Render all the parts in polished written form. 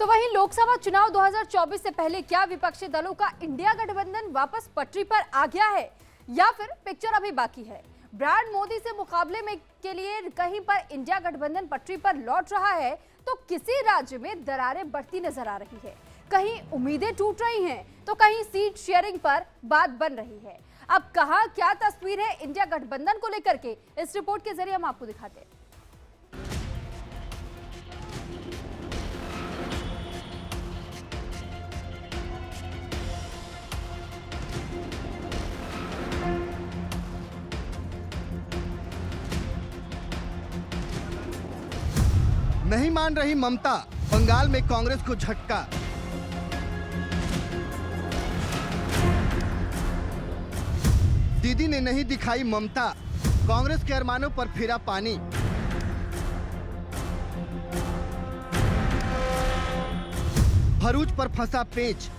तो वहीं लोकसभा चुनाव 2024 से पहले क्या विपक्षी दलों का इंडिया गठबंधन वापस पटरी पर आ गया है या फिर पिक्चर अभी बाकी है? ब्रांड मोदी से मुकाबले में के लिए कहीं पर इंडिया गठबंधन पटरी पर लौट रहा है तो किसी राज्य में दरारें बढ़ती नजर आ रही है। कहीं उम्मीदें टूट रही हैं तो कहीं सीट शेयरिंग पर बात बन रही है। अब कहां क्या तस्वीर है इंडिया गठबंधन को लेकर के, इस रिपोर्ट के जरिए हम आपको दिखाते हैं। नहीं मान रही ममता, बंगाल में कांग्रेस को झटका। दीदी ने नहीं दिखाई ममता, कांग्रेस के अरमानों पर फिरा पानी। भरूच पर फंसा पेच,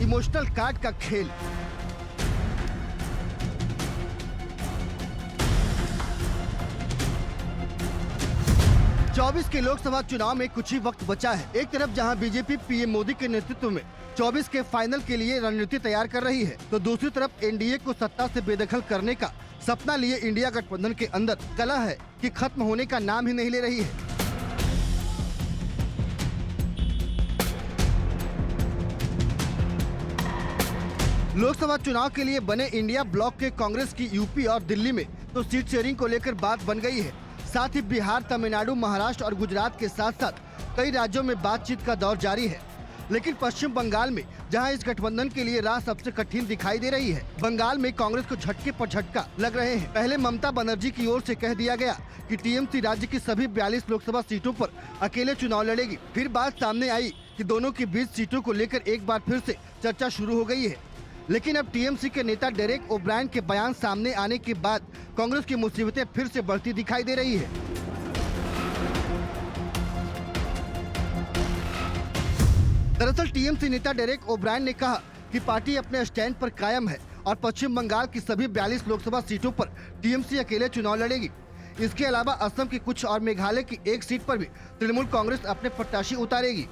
इमोशनल कार्ड का खेल। चौबीस के लोकसभा चुनाव में कुछ ही वक्त बचा है। एक तरफ जहां बीजेपी पीएम मोदी के नेतृत्व में 24 के फाइनल के लिए रणनीति तैयार कर रही है, तो दूसरी तरफ एनडीए को सत्ता से बेदखल करने का सपना लिए इंडिया गठबंधन के अंदर कलह है कि खत्म होने का नाम ही नहीं ले रही है। लोकसभा चुनाव के लिए बने इंडिया ब्लॉक के कांग्रेस की यूपी और दिल्ली में तो सीट शेयरिंग को लेकर बात बन गई है। साथ ही बिहार, तमिलनाडु, महाराष्ट्र और गुजरात के साथ साथ कई राज्यों में बातचीत का दौर जारी है। लेकिन पश्चिम बंगाल में जहां इस गठबंधन के लिए राह सबसे कठिन दिखाई दे रही है, बंगाल में कांग्रेस को झटके पर झटका लग रहे हैं। पहले ममता बनर्जी की ओर से कह दिया गया कि टीएमसी राज्य की सभी 42 लोकसभा सीटों पर अकेले चुनाव लड़ेगी। फिर बात सामने आई कि दोनों की 20 सीटों को लेकर एक बार फिर से चर्चा शुरू हो गई है। लेकिन अब टीएमसी के नेता डेरेक ओब्रायन के बयान सामने आने के बाद कांग्रेस की मुसीबतें फिर से बढ़ती दिखाई दे रही है। दरअसल टीएमसी नेता डेरेक ओब्रायन ने कहा कि पार्टी अपने स्टैंड पर कायम है और पश्चिम बंगाल की सभी 42 लोकसभा सीटों पर टीएमसी अकेले चुनाव लड़ेगी। इसके अलावा असम की कुछ और मेघालय की एक सीट पर भी तृणमूल कांग्रेस अपने प्रत्याशी उतारेगी।